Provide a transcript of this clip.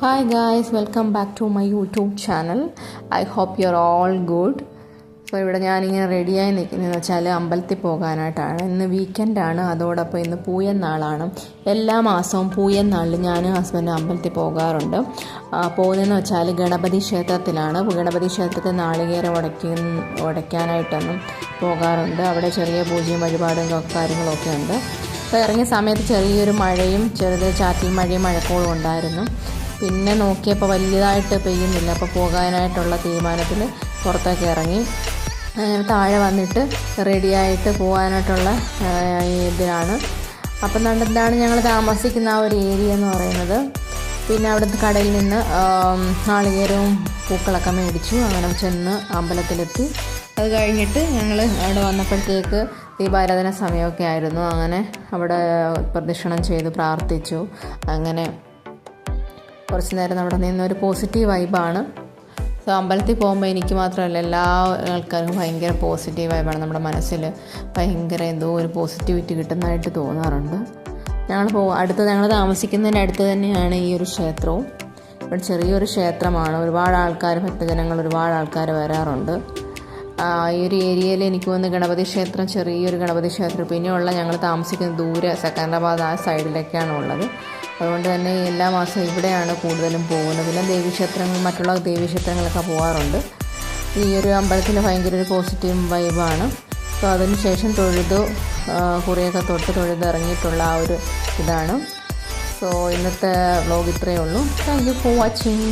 Hi guys, welcome back to my YouTube channel. I hope you're all good. അപ്പോൾ ഇവിടെ ഞാനിങ്ങനെ റെഡിയായി നിൽക്കുന്നതെന്ന് വെച്ചാൽ അമ്പലത്തിൽ പോകാനായിട്ടാണ്. ഇന്ന് വീക്കെൻഡാണ്, അതോടൊപ്പം ഇന്ന് പൂയൻ നാളാണ്. എല്ലാ മാസവും പൂയൻ നാളിൽ ഞാനും ഹസ്ബൻഡും അമ്പലത്തിൽ പോകാറുണ്ട്. പോകുന്നതെന്ന് വെച്ചാൽ ഗണപതി ക്ഷേത്രത്തിലാണ്. ഗണപതി ക്ഷേത്രത്തിൽ നാളികേരം ഉടയ്ക്കാനായിട്ടൊന്നും പോകാറുണ്ട്. അവിടെ ചെറിയ പൂജയും വഴിപാടും കാര്യങ്ങളൊക്കെ ഉണ്ട്. അപ്പോൾ ഇറങ്ങിയ സമയത്ത് ചെറിയൊരു മഴയും ചാറ്റൽ മഴയും മഴക്കോളും ഉണ്ടായിരുന്നു. പിന്നെ നോക്കിയപ്പോൾ വലുതായിട്ട് പെയ്യുന്നില്ല. അപ്പോൾ പോകാനായിട്ടുള്ള തീരുമാനത്തിൽ പുറത്തേക്ക് ഇറങ്ങി അങ്ങനെ താഴെ വന്നിട്ട് റെഡിയായിട്ട് പോകാനായിട്ടുള്ള ഇതിലാണ്. അപ്പം എന്താണ് ഞങ്ങൾ താമസിക്കുന്ന ആ ഒരു ഏരിയ എന്ന് പറയുന്നത്. പിന്നെ അവിടുത്തെ കടയിൽ നിന്ന് നാളികേരവും പൂക്കളൊക്കെ മേടിച്ചു. അങ്ങനെ ചെന്ന് അമ്പലത്തിലെത്തി. അത് കഴിഞ്ഞിട്ട് ഞങ്ങൾ അവിടെ വന്നപ്പോഴത്തേക്ക് ദീപാരാധന സമയമൊക്കെ ആയിരുന്നു. അങ്ങനെ അവിടെ പ്രദക്ഷിണം ചെയ്തു പ്രാർത്ഥിച്ചു. അങ്ങനെ കുറച്ച് നേരം അവിടെ നിന്നൊരു പോസിറ്റീവ് വൈബാണ്. സോ അമ്പലത്തിൽ പോകുമ്പോൾ എനിക്ക് മാത്രമല്ല എല്ലാ ആൾക്കാർക്കും ഭയങ്കര പോസിറ്റീവ് വൈബാണ്. നമ്മുടെ മനസ്സിൽ ഭയങ്കര എന്തോ ഒരു പോസിറ്റിവിറ്റി കിട്ടുന്നതായിട്ട് തോന്നാറുണ്ട്. ഞങ്ങൾ താമസിക്കുന്നതിൻ്റെ അടുത്ത് തന്നെയാണ് ഈ ഒരു ക്ഷേത്രവും. ഇവിടെ ചെറിയൊരു ക്ഷേത്രമാണ്. ഒരുപാട് ആൾക്കാർ, ഭക്തജനങ്ങൾ ഒരുപാട് ആൾക്കാർ വരാറുണ്ട്. ഈ ഒരു ഏരിയയിൽ എനിക്ക് തോന്നുന്നു ഗണപതി ക്ഷേത്രം, ചെറിയൊരു ഗണപതി ക്ഷേത്രം. പിന്നെയുള്ള ഞങ്ങൾ താമസിക്കുന്ന ദൂരെ സെക്കൻഡറാബാദ് ആ സൈഡിലേക്കാണ് ഉള്ളത്. അതുകൊണ്ട് തന്നെ എല്ലാ മാസവും ഇവിടെയാണ് കൂടുതലും പോകുന്നത്. പിന്നെ ദേവീക്ഷേത്രങ്ങൾ, മറ്റുള്ള ദേവീക്ഷേത്രങ്ങളൊക്കെ പോകാറുണ്ട്. ഈ ഒരു അമ്പലത്തിൽ ഭയങ്കര ഒരു പോസിറ്റീവ് വൈബാണ്. സോ അതിന് ശേഷം കുറേയൊക്കെ തൊഴുതിറങ്ങിയിട്ടുള്ള ആ ഒരു ഇതാണ്. സോ ഇന്നത്തെ വ്ലോഗ് ഇത്രയേ ഉള്ളൂ. Thank you for watching.